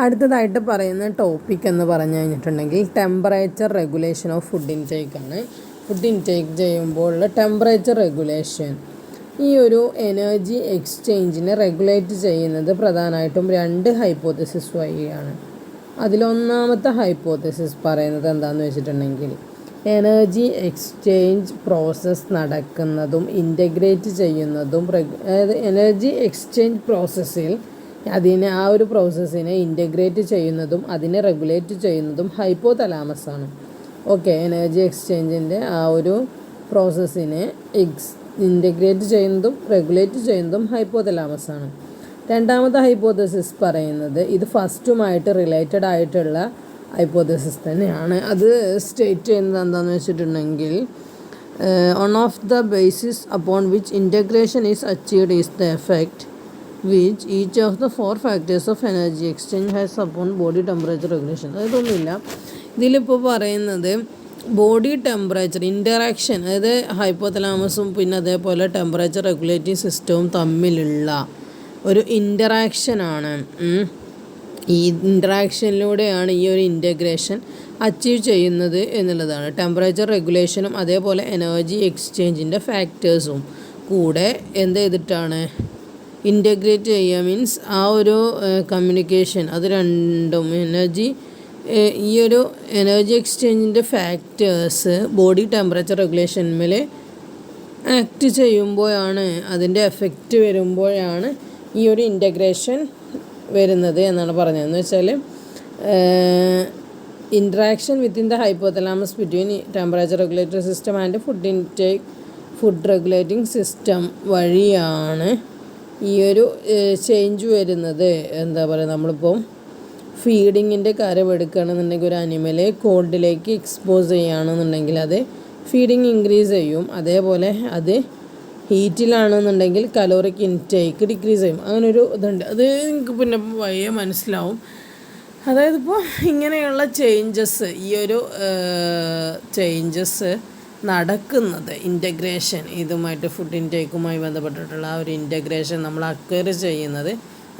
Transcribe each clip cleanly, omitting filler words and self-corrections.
അടുത്തതായിട്ട് പറയുന്ന ടോപ്പിക് എന്ന് പറഞ്ഞു കഴിഞ്ഞിട്ടുണ്ടെങ്കിൽ ടെമ്പറേച്ചർ റെഗുലേഷൻ ഓഫ് ഫുഡ് ഇൻടേക്കാണ്. ഫുഡ് ഇൻടേക്ക് ചെയ്യുമ്പോഴുള്ള ടെമ്പറേച്ചർ റെഗുലേഷൻ ഈ ഒരു എനർജി എക്സ്ചേഞ്ചിനെ റെഗുലേറ്റ് ചെയ്യുന്നത് പ്രധാനമായിട്ടും രണ്ട് ഹൈപ്പോത്തസിസ് വഴിയാണ്. അതിലൊന്നാമത്തെ ഹൈപ്പോത്തസിസ് പറയുന്നത് എന്താണെന്ന് വെച്ചിട്ടുണ്ടെങ്കിൽ എനർജി എക്സ്ചേഞ്ച് പ്രോസസ്സ് നടക്കുന്നതും ഇൻ്റഗ്രേറ്റ് ചെയ്യുന്നതും അതായത് എനർജി എക്സ്ചേഞ്ച് പ്രോസസ്സിൽ ആ ഒരു പ്രോസസ്സിനെ ഇൻ്റഗ്രേറ്റ് ചെയ്യുന്നതും അതിനെ റെഗുലേറ്റ് ചെയ്യുന്നതും ഹൈപ്പോതലാമസാണ്. ഓക്കെ, എനർജി എക്സ്ചേഞ്ചിൻ്റെ ആ ഒരു പ്രോസസ്സിനെ ഇൻ്റഗ്രേറ്റ് ചെയ്യുന്നതും റെഗുലേറ്റ് ചെയ്യുന്നതും ഹൈപ്പോതലാമസാണ്. രണ്ടാമത്തെ ഹൈപ്പോത്തസിസ് പറയുന്നത് ഇത് ഫസ്റ്റുമായിട്ട് റിലേറ്റഡ് ആയിട്ടുള്ള ഹൈപ്പോത്തസിസ് തന്നെയാണ്. അത് സ്റ്റേറ്റ് ചെയ്യുന്നത് എന്താണെന്ന് വെച്ചിട്ടുണ്ടെങ്കിൽ one of the basis upon which integration is achieved is the effect which each of the four factors of energy exchange has upon body temperature regulation. അതൊന്നുമില്ല, ഇതിലിപ്പോൾ പറയുന്നത് ബോഡി ടെമ്പറേച്ചർ ഇൻ്ററാക്ഷൻ, അതായത് ഹൈപ്പോതലാമസും പിന്നെ അതേപോലെ ടെമ്പറേച്ചർ റെഗുലേറ്റിംഗ് സിസ്റ്റവും തമ്മിലുള്ള ഒരു ഇൻ്ററാക്ഷനാണ്. ഈ ഇൻ്ററാക്ഷനിലൂടെയാണ് ഈ ഒരു ഇൻ്റഗ്രേഷൻ അച്ചീവ് ചെയ്യുന്നത് എന്നുള്ളതാണ്. ടെമ്പറേച്ചർ റെഗുലേഷനും അതേപോലെ എനർജി എക്സ്ചേഞ്ചിൻ്റെ ഫാക്ടേഴ്സും കൂടെ എന്ത് ചെയ്തിട്ടാണ് ഇൻ്റഗ്രേറ്റ് ചെയ്യുക. മീൻസ് ആ ഒരു കമ്മ്യൂണിക്കേഷൻ അത് രണ്ടും ഈ ഒരു എനർജി എക്സ്ചേഞ്ചിൻ്റെ ഫാക്ടേഴ്സ് ബോഡി ടെമ്പറേച്ചർ റെഗുലേഷന്മേൽ ആക്ട് ചെയ്യുമ്പോഴാണ്, അതിൻ്റെ എഫക്റ്റ് വരുമ്പോഴാണ് ഈ ഒരു ഇൻ്റഗ്രേഷൻ വരുന്നത് എന്നാണ് പറഞ്ഞത്. എന്ന് വെച്ചാൽ interaction within the hypothalamus between temperature regulatory system and food regulating system വഴിയാണ് ഈ ഒരു ചേഞ്ച് വരുന്നത്. എന്താ പറയുക, നമ്മളിപ്പം ഫീഡിങ്ങിൻ്റെ കാര്യം എടുക്കുകയാണെന്നുണ്ടെങ്കിൽ ഒരു അനിമലെ കോൾഡിലേക്ക് എക്സ്പോസ് ചെയ്യുകയാണെന്നുണ്ടെങ്കിൽ അത് ഫീഡിങ് ഇൻക്രീസ് ചെയ്യും. അതേപോലെ അത് ഹീറ്റിലാണെന്നുണ്ടെങ്കിൽ കലോറിക് ഇൻടേക്ക് ഡിക്രീസ് ചെയ്യും. അങ്ങനൊരു ഇതുണ്ട്. അത് നിങ്ങൾക്ക് പിന്നെ വഴിയെ മനസ്സിലാവും. അതായത് ഇപ്പോൾ ഇങ്ങനെയുള്ള ചേഞ്ചസ്, ഈ ഒരു ചേഞ്ചസ് നടക്കുന്നത് ഇൻ്റഗ്രേഷൻ ഇതുമായിട്ട് ഫുഡ് ഇൻടേക്കുമായി ബന്ധപ്പെട്ടിട്ടുള്ള ആ ഒരു ഇൻ്റഗ്രേഷൻ നമ്മൾ അക്വയർ ചെയ്യുന്നത്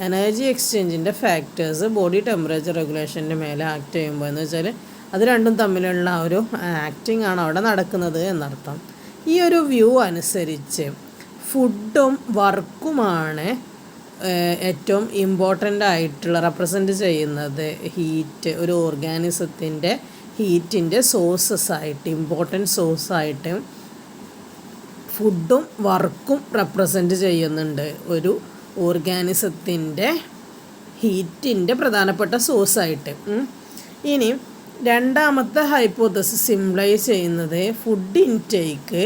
എനർജി എക്സ്ചേഞ്ചിൻ്റെ ഫാക്ടേഴ്സ് ബോഡി ടെമ്പറേച്ചർ റെഗുലേഷൻ്റെ മേലെ ആക്ട് ചെയ്യുമ്പോൾ എന്ന് വെച്ചാൽ അത് രണ്ടും തമ്മിലുള്ള ആ ഒരു ആക്ടിങ് ആണ് അവിടെ നടക്കുന്നത് എന്നർത്ഥം. ഈ ഒരു വ്യൂ അനുസരിച്ച് ഫുഡും വർക്കുമാണ് ഏറ്റവും ഇമ്പോർട്ടൻ്റ് ആയിട്ടുള്ള റെപ്രസെൻറ്റ് ചെയ്യുന്നത് ഹീറ്റ്, ഒരു ഓർഗാനിസത്തിൻ്റെ ഹീറ്റിൻ്റെ സോഴ്സസായിട്ട് ഇമ്പോർട്ടൻറ്റ് സോഴ്സായിട്ട് ഫുഡും വർക്കും റെപ്രസെൻറ്റ് ചെയ്യുന്നുണ്ട്. ഒരു ഓർഗാനിസത്തിൻ്റെ ഹീറ്റിൻ്റെ പ്രധാനപ്പെട്ട സോഴ്സായിട്ട്. ഇനി രണ്ടാമത്തെ ഹൈപ്പോത്തസിസ് സിംപ്ലൈസ് ചെയ്യുന്നത് ഫുഡ് ഇൻടേക്ക്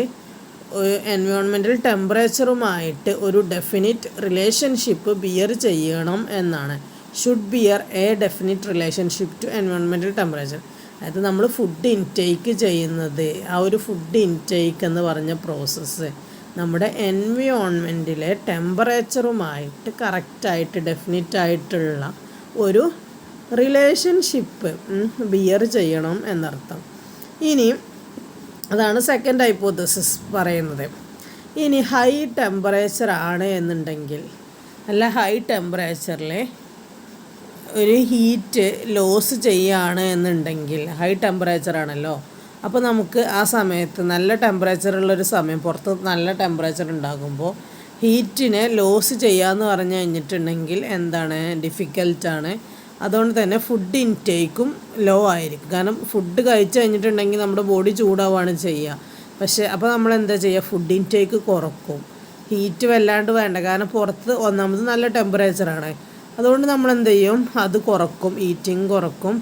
എൻവയോൺമെൻറ്റൽ ടെമ്പറേച്ചറുമായിട്ട് ഒരു ഡെഫിനിറ്റ് റിലേഷൻഷിപ്പ് ബിയർ ചെയ്യണം എന്നാണ്. Should bear a definite relationship to environmental temperature. അതായത് നമ്മൾ ഫുഡ് ഇൻടേക്ക് ചെയ്യുന്നത്, ആ ഒരു ഫുഡ് ഇൻടേക്ക് എന്ന് പറഞ്ഞ പ്രോസസ്സ് നമ്മുടെ എൻവയോൺമെൻറ്റിലെ ടെമ്പറേച്ചറുമായിട്ട് കറക്റ്റായിട്ട് ഡെഫിനിറ്റായിട്ടുള്ള ഒരു റിലേഷൻഷിപ്പ് ബിയർ ചെയ്യണം എന്നർത്ഥം. ഇനി അതാണ് സെക്കൻഡ് ഹൈപ്പോത്തസിസ് പറയുന്നത്. ഇനി ഹൈ ടെമ്പറേച്ചർ ആണ് എന്നുണ്ടെങ്കിൽ, അല്ല ഹൈ ടെമ്പറേച്ചറിൽ ഒരു ഹീറ്റ് ലോസ് ചെയ്യുകയാണ് എന്നുണ്ടെങ്കിൽ, ഹൈ ടെമ്പറേച്ചറാണല്ലോ, അപ്പോൾ നമുക്ക് ആ സമയത്ത് നല്ല ടെമ്പറേച്ചറുള്ളൊരു സമയം, പുറത്ത് നല്ല ടെമ്പറേച്ചർ ഉണ്ടാകുമ്പോൾ ഹീറ്റിനെ ലോസ് ചെയ്യാമെന്ന് പറഞ്ഞു കഴിഞ്ഞിട്ടുണ്ടെങ്കിൽ എന്താണ്, ഡിഫിക്കൽട്ടാണ്. അതുകൊണ്ട് തന്നെ ഫുഡ് ഇൻടേക്കും ലോ ആയിരിക്കും. കാരണം ഫുഡ് കഴിച്ച് കഴിഞ്ഞിട്ടുണ്ടെങ്കിൽ നമ്മുടെ ബോഡി ചൂടാവുകയാണ് ചെയ്യുക. പക്ഷേ അപ്പോൾ നമ്മൾ എന്താ ചെയ്യുക, ഫുഡ് ഇൻടേക്ക് കുറക്കും. ഹീറ്റ് വല്ലാണ്ട് വേണ്ട, കാരണം പുറത്ത് ഒന്നാമത് നല്ല ടെമ്പറേച്ചറാണ്. അതുകൊണ്ട് നമ്മൾ എന്ത് ചെയ്യും, അത് കുറക്കും, ഈറ്റിംഗ് കുറക്കും.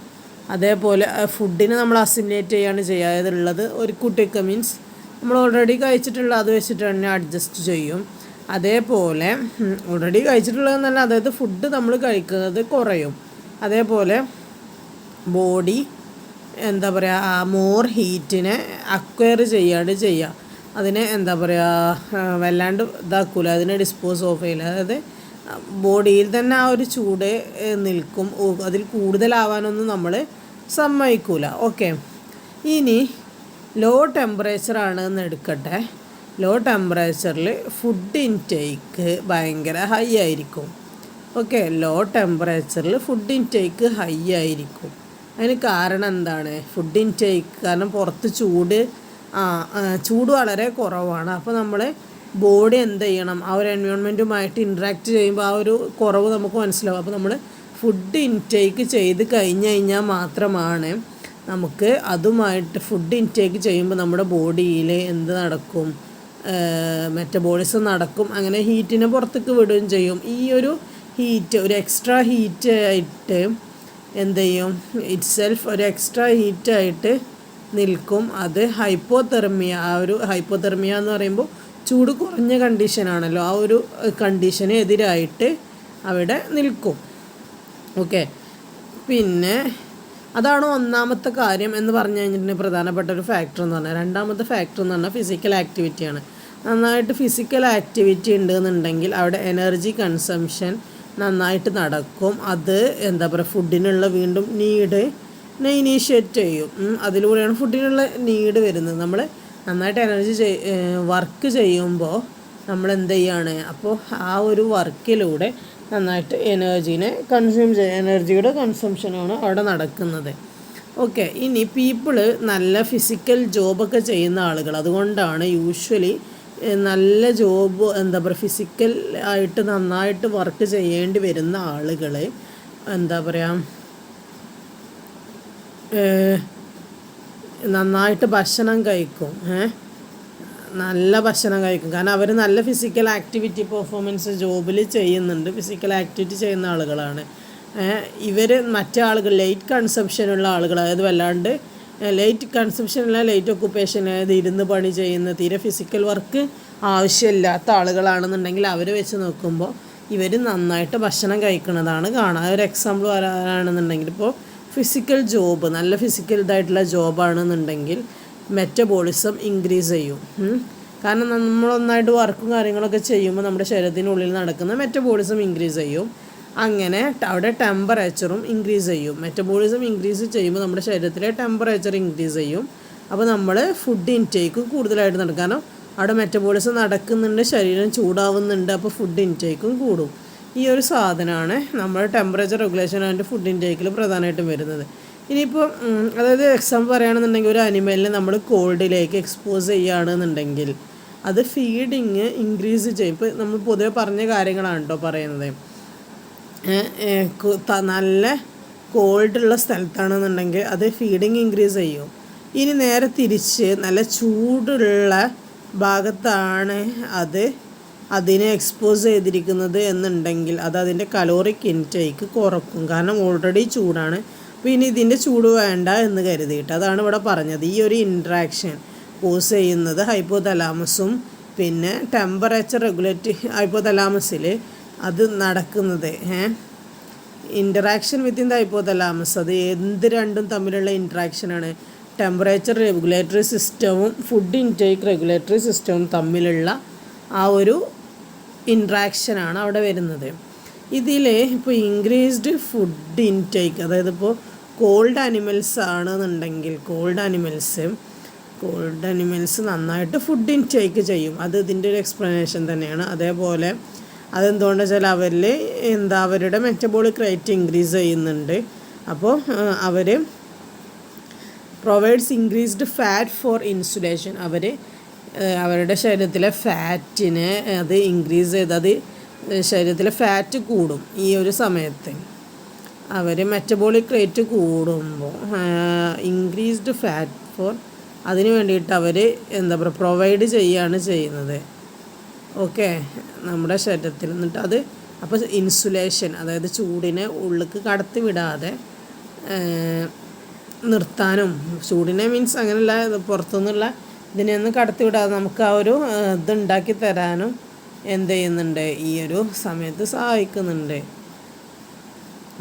അതേപോലെ ഫുഡിനെ നമ്മൾ അസിമുലേറ്റ് ചെയ്യാണ് ചെയ്യാതുള്ളത്. ഒരു കുട്ടിക്ക് മീൻസ് നമ്മൾ ഓൾറെഡി കഴിച്ചിട്ടുള്ള അത് വെച്ചിട്ട് തന്നെ അഡ്ജസ്റ്റ് ചെയ്യും. അതേപോലെ ഓൾറെഡി കഴിച്ചിട്ടുള്ളതെന്നല്ല, അതായത് ഫുഡ് നമ്മൾ കഴിക്കുന്നത് കുറയും. അതേപോലെ ബോഡി എന്താ പറയുക, മോർ ഹീറ്റിനെ അക്വയർ ചെയ്യാണ് ചെയ്യുക. അതിനെ എന്താ പറയുക, വല്ലാണ്ട് ഇതാക്കൂല, അതിനെ ഡിസ്പോസ് ഓഫ് ചെയ്യില്ല. അതായത് ബോഡിയിൽ തന്നെ ആ ഒരു ചൂട് നിൽക്കും. അതിൽ കൂടുതലാവാനൊന്നും നമ്മൾ സമ്മതിക്കൂല. ഓക്കെ, ഇനി ലോ ടെമ്പറേച്ചറാണെന്ന് എടുക്കട്ടെ. ലോ ടെമ്പറേച്ചറിൽ ഫുഡ് ഇൻടേക്ക് ഭയങ്കര ഹൈ ആയിരിക്കും. ഓക്കെ, ലോ ടെമ്പറേച്ചറിൽ ഫുഡ് ഇൻടേക്ക് ഹൈ ആയിരിക്കും. അതിന് കാരണം എന്താണ്? ഫുഡ് ഇൻടേക്ക് കാരണം പുറത്ത് ചൂട് വളരെ കുറവാണ്. അപ്പോൾ നമ്മൾ ബോഡി എന്ത് ചെയ്യണം? ആ ഒരു എൻവയോൺമെൻറ്റുമായിട്ട് ഇൻട്രാക്ട് ചെയ്യുമ്പോൾ ആ ഒരു കുറവ് നമുക്ക് മനസ്സിലാവും. അപ്പോൾ നമ്മൾ ഫുഡ് ഇൻടേക്ക് ചെയ്ത് കഴിഞ്ഞാൽ മാത്രമാണ് നമുക്ക് അതുമായിട്ട് ഫുഡ് ഇൻടേക്ക് ചെയ്യുമ്പോൾ നമ്മുടെ ബോഡിയിൽ എന്ത് നടക്കും? മെറ്റബോളിസം നടക്കും. അങ്ങനെ ഹീറ്റിനെ പുറത്തേക്ക് വിടുകയും ചെയ്യും. ഈ ഒരു ഹീറ്റ് ഒരു എക്സ്ട്രാ ഹീറ്റ് ആയിട്ട് എന്ത് ചെയ്യും? ഇറ്റ്സെൽഫ് ഒരു എക്സ്ട്രാ ഹീറ്റായിട്ട് നിൽക്കും. അത് ഹൈപ്പോതെർമിയ. ആ ഒരു ഹൈപ്പോതെർമിയ എന്ന് പറയുമ്പോൾ ചൂട് കുറഞ്ഞ കണ്ടീഷനാണല്ലോ, ആ ഒരു കണ്ടീഷന് എതിരായിട്ട് അവിടെ നിൽക്കും. ഓക്കെ, പിന്നെ അതാണ് ഒന്നാമത്തെ കാര്യം എന്ന് പറഞ്ഞു കഴിഞ്ഞിട്ടുണ്ടെങ്കിൽ പ്രധാനപ്പെട്ട ഒരു ഫാക്ടർ എന്ന് പറഞ്ഞാൽ. രണ്ടാമത്തെ ഫാക്ടർ എന്ന് പറഞ്ഞാൽ ഫിസിക്കൽ ആക്ടിവിറ്റിയാണ്. നന്നായിട്ട് ഫിസിക്കൽ ആക്ടിവിറ്റി ഉണ്ടെന്നുണ്ടെങ്കിൽ അവിടെ എനർജി കൺസംഷൻ നന്നായിട്ട് നടക്കും. അത് എന്താ പറയുക, ഫുഡിനുള്ള വീണ്ടും നീഡിനെ ഇനീഷ്യേറ്റ് ചെയ്യും. അതിലൂടെയാണ് ഫുഡിനുള്ള നീഡ് വരുന്നത്. നമ്മൾ നന്നായിട്ട് വർക്ക് ചെയ്യുമ്പോൾ നമ്മൾ എന്ത് ചെയ്യാണ്? അപ്പോൾ ആ ഒരു വർക്കിലൂടെ നന്നായിട്ട് എനർജിയുടെ കൺസംഷനാണ് അവിടെ നടക്കുന്നത്. ഓക്കെ, ഇനി നല്ല ഫിസിക്കൽ ജോബൊക്കെ ചെയ്യുന്ന ആളുകൾ, അതുകൊണ്ടാണ് യൂഷ്വലി നല്ല ജോബ് എന്താ പറയുക ഫിസിക്കൽ ആയിട്ട് നന്നായിട്ട് വർക്ക് ചെയ്യേണ്ടി വരുന്ന ആളുകൾ എന്താ പറയുക നന്നായിട്ട് ഭക്ഷണം കഴിക്കും. നല്ല ഭക്ഷണം കഴിക്കും. കാരണം അവർ നല്ല ഫിസിക്കൽ ആക്ടിവിറ്റി പെർഫോമൻസ് ജോബിൽ ചെയ്യുന്നുണ്ട്, ഫിസിക്കൽ ആക്ടിവിറ്റി ചെയ്യുന്ന ആളുകളാണ്. ഇവർ മറ്റേ ആളുകൾ ലേറ്റ് കൺസംഷനുള്ള ആളുകൾ, അതായത് വല്ലാണ്ട് ലേറ്റ് കൺസംഷനുള്ള ലേറ്റ് ഒക്കുപ്പേഷൻ, അതായത് ഇരുന്ന് പണി ചെയ്യുന്ന തീരെ ഫിസിക്കൽ വർക്ക് ആവശ്യമില്ലാത്ത ആളുകളാണെന്നുണ്ടെങ്കിൽ അവർ വെച്ച് നോക്കുമ്പോൾ ഇവർ നന്നായിട്ട് ഭക്ഷണം കഴിക്കുന്നതാണ് കാണുക. ഒരു എക്സാമ്പിൾ വരാണെന്നുണ്ടെങ്കിൽ ഇപ്പോൾ ഫിസിക്കൽ ജോബ്, നല്ല ഫിസിക്കൽ ഇതായിട്ടുള്ള ജോബാണെന്നുണ്ടെങ്കിൽ മെറ്റബോളിസം ഇൻക്രീസ് ചെയ്യും. കാരണം നമ്മളൊന്നായിട്ട് വർക്കും കാര്യങ്ങളൊക്കെ ചെയ്യുമ്പോൾ നമ്മുടെ ശരീരത്തിനുള്ളിൽ നടക്കുന്ന മെറ്റബോളിസം ഇൻക്രീസ് ചെയ്യും. അങ്ങനെ അവിടെ ടെമ്പറേച്ചറും ഇൻക്രീസ് ചെയ്യും. മെറ്റബോളിസം ഇൻക്രീസ് ചെയ്യുമ്പോൾ നമ്മുടെ ശരീരത്തിലെ ടെമ്പറേച്ചർ ഇൻക്രീസ് ചെയ്യും. അപ്പോൾ നമ്മൾ ഫുഡ് ഇൻടേക്ക് കൂടുതലായിട്ട് നടക്കും. കാരണം അവിടെ മെറ്റബോളിസം നടക്കുന്നുണ്ട്, ശരീരം ചൂടാവുന്നുണ്ട്, അപ്പോൾ ഫുഡ് ഇൻടേക്കും കൂടും. ഈ ഒരു സാധനമാണ് നമ്മൾ ടെമ്പറേച്ചർ റെഗുലേഷൻ ആൻഡ് ഫുഡ് ഇൻടേക്കിൽ പ്രധാനമായിട്ടും വരുന്നത്. ഇനിയിപ്പോൾ അതായത് എക്സാമ്പിൾ പറയുകയാണെന്നുണ്ടെങ്കിൽ ഒരു അനിമലിനെ നമ്മൾ കോൾഡിലേക്ക് എക്സ്പോസ് ചെയ്യുകയാണെന്നുണ്ടെങ്കിൽ അത് ഫീഡിങ് ഇൻക്രീസ് ചെയ്യും. ഇപ്പോൾ നമ്മൾ പൊതുവെ പറഞ്ഞ കാര്യങ്ങളാണ് കേട്ടോ പറയുന്നത്. നല്ല കോൾഡുള്ള സ്ഥലത്താണെന്നുണ്ടെങ്കിൽ അത് ഫീഡിങ് ഇൻക്രീസ് ചെയ്യും. ഇനി നേരെ തിരിച്ച് നല്ല ചൂടുള്ള ഭാഗത്താണ് അതിനെ എക്സ്പോസ് ചെയ്തിരിക്കുന്നത് എന്നുണ്ടെങ്കിൽ അത് അതിൻ്റെ കലോറിക് ഇൻടേക്ക് കുറക്കും. കാരണം ഓൾറെഡി ചൂടാണ്. അപ്പോൾ ഇനി ഇതിൻ്റെ ചൂട് വേണ്ട എന്ന് കരുതിയിട്ട് അതാണ് ഇവിടെ പറഞ്ഞത്. ഈ ഒരു ഇൻട്രാക്ഷൻ കോസ് ചെയ്യുന്നത് ഹൈപ്പോതലാമസും പിന്നെ ടെമ്പറേച്ചർ റെഗുലേറ്റ് ഹൈപ്പോതലാമസിൽ അത് നടക്കുന്നത് ഇൻറ്ററാക്ഷൻ വിത്തിൻ ദ ഹൈപ്പോതലാമസ്. അത് രണ്ടും തമ്മിലുള്ള ഇൻട്രാക്ഷനാണ്. ടെമ്പറേച്ചർ റെഗുലേറ്ററി സിസ്റ്റവും ഫുഡ് ഇൻടേക്ക് റെഗുലേറ്ററി സിസ്റ്റവും തമ്മിലുള്ള ആ ഒരു ഇൻട്രാക്ഷനാണ് അവിടെ വരുന്നത്. ഇതിൽ ഇപ്പോൾ ഇൻക്രീസ്ഡ് ഫുഡ് ഇൻടേക്ക്, അതായത് ഇപ്പോൾ കോൾഡ് അനിമൽസ് ആണെന്നുണ്ടെങ്കിൽ കോൾഡ് അനിമൽസ് നന്നായിട്ട് ഫുഡ് ഇൻടേക്ക് ചെയ്യും. അത് ഇതിൻ്റെ ഒരു എക്സ്പ്ലനേഷൻ തന്നെയാണ്. അതേപോലെ അതെന്തുകൊണ്ടെന്ന് വെച്ചാൽ അവരുടെ മെറ്റബോളിക് റേറ്റ് ഇൻക്രീസ് ചെയ്യുന്നുണ്ട്. അപ്പോൾ അവർ provides increased fat for insulation. അവരുടെ ശരീരത്തിലെ ഫാറ്റിനെ അത് ഇൻക്രീസ് ചെയ്ത് അത് ശരീരത്തിലെ ഫാറ്റ് കൂടും. ഈ ഒരു സമയത്ത് മെറ്റബോളിക് റേറ്റ് കൂടുമ്പോൾ ഇൻക്രീസ്ഡ് ഫാറ്റ് ഫോർ അതിന് വേണ്ടിയിട്ട് പ്രൊവൈഡ് ചെയ്യുകയാണ് ചെയ്യുന്നത്. ഓക്കെ, നമ്മുടെ ശരീരത്തിൽ. എന്നിട്ട് അപ്പോൾ ഇൻസുലേഷൻ, അതായത് ചൂടിനെ ഉള്ളിലേക്ക് കടത്തി വിടാതെ നിർത്താനും, ചൂടിനെ മീൻസ് അങ്ങനെയുള്ള പുറത്തുനിന്നുള്ള ഇതിനെയൊന്നും കടത്തി വിടാതെ നമുക്ക് ആ ഒരു ഇതുണ്ടാക്കി തരാനും എന്ത് ചെയ്യുന്നുണ്ട്, ഈ ഒരു സമയത്ത് സഹായിക്കുന്നുണ്ട്.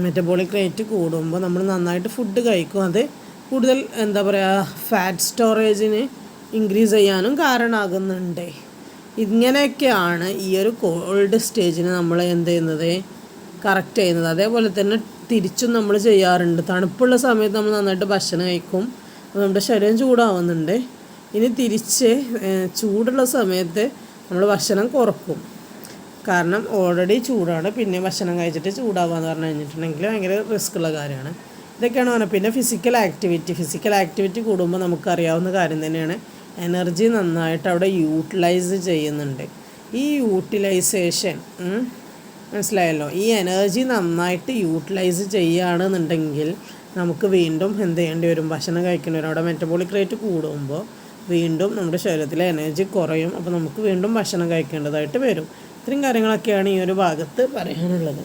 മെറ്റബോളിക് റേറ്റ് കൂടുമ്പോൾ നമ്മൾ നന്നായിട്ട് ഫുഡ് കഴിക്കും. അത് കൂടുതൽ ഫാറ്റ് സ്റ്റോറേജിന് ഇൻക്രീസ് ചെയ്യാനും കാരണമാകുന്നുണ്ട്. ഇങ്ങനെയൊക്കെയാണ് ഈ ഒരു കോൾഡ് സ്റ്റേജിന് നമ്മൾ എന്ത് ചെയ്യുന്നത്, കറക്റ്റ് ചെയ്യുന്നത്. അതേപോലെ തന്നെ തിരിച്ചും നമ്മൾ ചെയ്യാറുണ്ട്. തണുപ്പുള്ള സമയത്ത് നമ്മൾ നന്നായിട്ട് ഭക്ഷണം കഴിക്കും, നമ്മുടെ ശരീരം ചൂടാവുന്നുണ്ട്. ഇനി തിരിച്ച് ചൂടുള്ള സമയത്ത് നമ്മൾ ഭക്ഷണം കുറക്കും. കാരണം ഓൾറെഡി ചൂടാണ്, പിന്നെ ഭക്ഷണം കഴിച്ചിട്ട് ചൂടാവുക എന്ന് പറഞ്ഞു കഴിഞ്ഞിട്ടുണ്ടെങ്കിൽ ഭയങ്കര റിസ്ക് ഉള്ള കാര്യമാണ്. ഇതൊക്കെയാണ് പറഞ്ഞത്. പിന്നെ ഫിസിക്കൽ ആക്ടിവിറ്റി കൂടുമ്പോൾ നമുക്കറിയാവുന്ന കാര്യം തന്നെയാണ്, എനർജി നന്നായിട്ട് അവിടെ യൂട്ടിലൈസ് ചെയ്യുന്നുണ്ട്. ഈ യൂട്ടിലൈസേഷൻ മനസ്സിലായല്ലോ, ഈ എനർജി നന്നായിട്ട് യൂട്ടിലൈസ് ചെയ്യുകയാണെന്നുണ്ടെങ്കിൽ നമുക്ക് വീണ്ടും എന്ത് ചെയ്യേണ്ടി വരും, ഭക്ഷണം കഴിക്കേണ്ടി വരും. അവിടെ മെറ്റബോളിക് റേറ്റ് കൂടുമ്പോൾ വീണ്ടും നമ്മുടെ ശരീരത്തിലെ എനർജി കുറയും. അപ്പോൾ നമുക്ക് വീണ്ടും ഭക്ഷണം കഴിക്കേണ്ടതായിട്ട് വരും. ഇത്രയും കാര്യങ്ങളൊക്കെയാണ് ഈ ഒരു ഭാഗത്ത് പറയാനുള്ളത്.